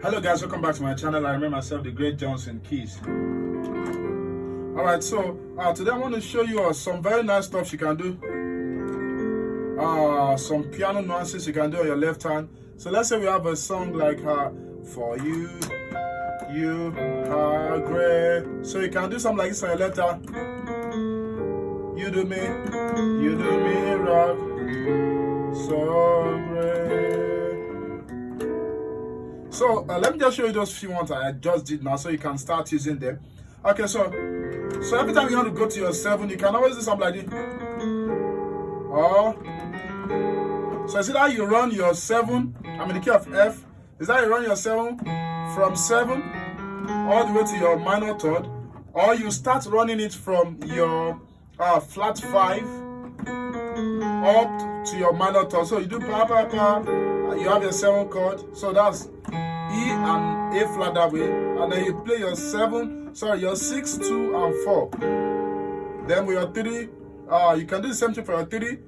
Hello guys, welcome back to my channel. I remember myself, the great Johnsonkeyz. Alright, so today I want to show you some very nice stuff you can do. Some piano nuances you can do on your left hand. So let's say we have a song like For You Are Great. So you can do something like this on your left hand. You do me rock so great. So let me just show you those few ones I just did now, so you can start using them. Okay, so every time you want to go to your 7, you can always do something like this. So is it how you run your 7? I'm in the key of F. Is that you run your 7 from 7 all the way to your minor third, or you start running it from your flat 5 up to your minor third. So you do pa pa pa, you have your 7 chord. So that's E and A flat that way, and then you play your 6, 2, and 4. Then with your 3, you can do the same thing for your 3.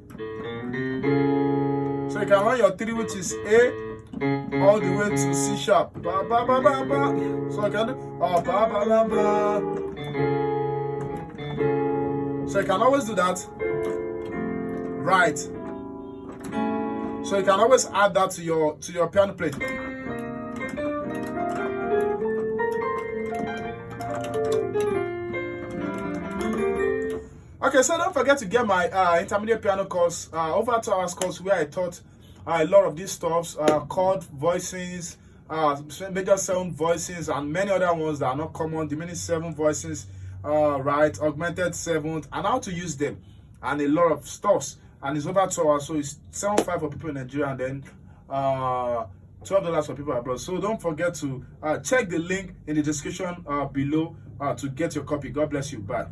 So you can run your 3, which is A, all the way to C sharp. Ba, ba, ba, ba, ba. So you can do ba, ba, ba, ba. So you can always do that. Right. So you can always add that to your piano playing. Okay, so don't forget to get my intermediate piano course, over 2 hours course, where I taught a lot of these stuffs, chord voicings, major 7 voicings, and many other ones that are not common, diminished 7 voicings, right, augmented 7th, and how to use them, and a lot of stuffs. And it's over 2 hours, so it's $7.5 for people in Nigeria, and then $12 for people abroad. So don't forget to check the link in the description below to get your copy. God bless you. Bye.